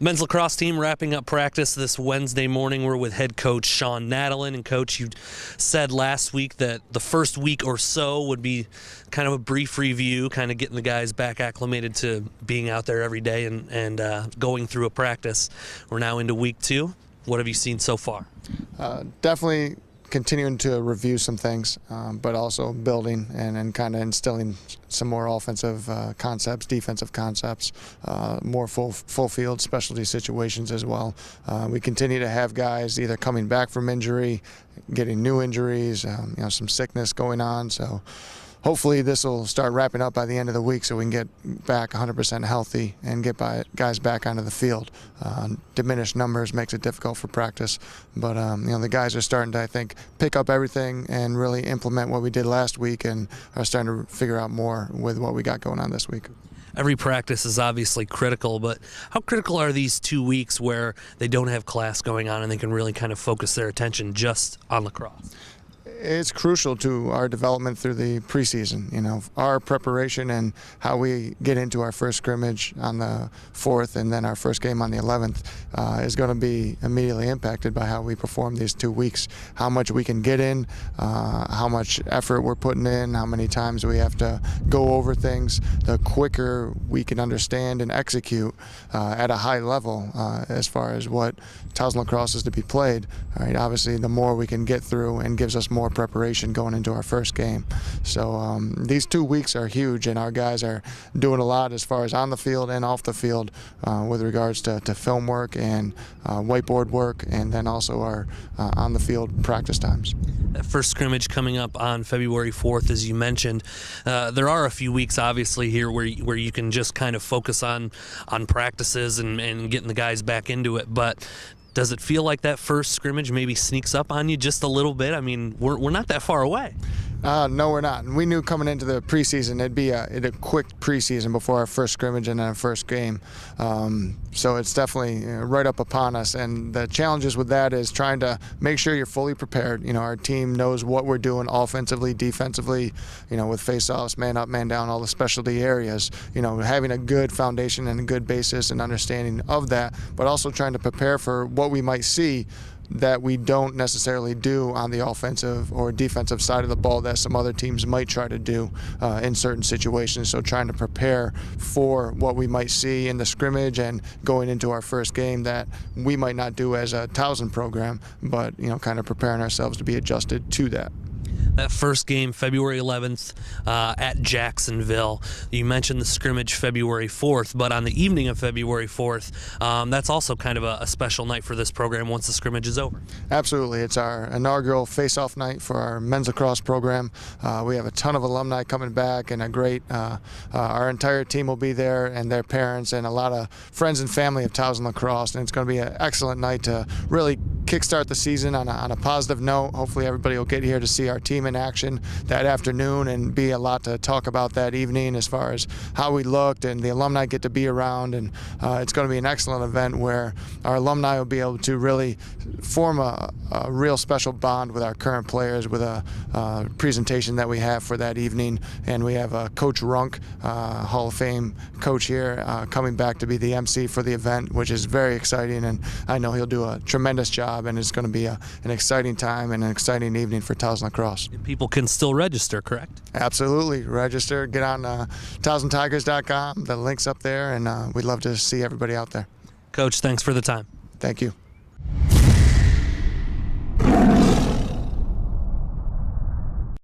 Men's lacrosse team wrapping up practice this Wednesday morning. We're with head coach Shawn Nadelen. And Coach, you said last week that the first week or so would be kind of a brief review, kind of getting the guys back acclimated to being out there every day and going through a practice. We're now into week 2. What have you seen so far? Definitely continuing to review some things, but also building and kind of instilling some more offensive concepts, defensive concepts, more full field specialty situations as well. We continue to have guys either coming back from injury, getting new injuries, some sickness going on. So hopefully this will start wrapping up by the end of the week so we can get back 100% healthy and get guys back onto the field. Diminished numbers makes it difficult for practice, but the guys are starting to, I think, pick up everything and really implement what we did last week and are starting to figure out more with what we got going on this week. Every practice is obviously critical, but how critical are these 2 weeks where they don't have class going on and they can really kind of focus their attention just on lacrosse? It's crucial to our development through the preseason. Our preparation and how we get into our first scrimmage on the 4th and then our first game on the 11th is going to be immediately impacted by how we perform these 2 weeks. How much we can get in, how much effort we're putting in, how many times we have to go over things. The quicker we can understand and execute at a high level as far as what Towson lacrosse is to be played, obviously the more we can get through and gives us more preparation going into our first game. So these 2 weeks are huge, and our guys are doing a lot as far as on the field and off the field with regards to film work and whiteboard work, and then also our on the field practice times. That first scrimmage coming up on February 4th, as you mentioned. There are a few weeks obviously here where you can just kind of focus on practices and getting the guys back into it, but does it feel like that first scrimmage maybe sneaks up on you just a little bit? I mean, we're not that far away. No, we're not. And we knew coming into the preseason it'd be a quick preseason before our first scrimmage and then our first game. So it's definitely right up upon us. And the challenges with that is trying to make sure you're fully prepared. Our team knows what we're doing offensively, defensively, with face-offs, man up, man down, all the specialty areas. Having a good foundation and a good basis and understanding of that, but also trying to prepare for what we might see that we don't necessarily do on the offensive or defensive side of the ball that some other teams might try to do in certain situations. So trying to prepare for what we might see in the scrimmage and going into our first game that we might not do as a Towson program, but kind of preparing ourselves to be adjusted to that. That first game, February 11th at Jacksonville. You mentioned the scrimmage February 4th, but on the evening of February 4th, that's also kind of a special night for this program once the scrimmage is over. Absolutely. It's our inaugural face-off night for our men's lacrosse program. We have a ton of alumni coming back and our entire team will be there and their parents and a lot of friends and family of Towson lacrosse, and it's going to be an excellent night to really kickstart the season on a positive note. Hopefully everybody will get here to see our team in action that afternoon and be a lot to talk about that evening as far as how we looked, and the alumni get to be around, and it's going to be an excellent event where our alumni will be able to really form a real special bond with our current players with a presentation that we have for that evening. And we have Coach Runk, Hall of Fame coach here, coming back to be the MC for the event, which is very exciting, and I know he'll do a tremendous job, and it's going to be an exciting time and an exciting evening for Towson lacrosse. People can still register, correct? Absolutely. Register. Get on TowsonTigers.com. The link's up there, and we'd love to see everybody out there. Coach, thanks for the time. Thank you.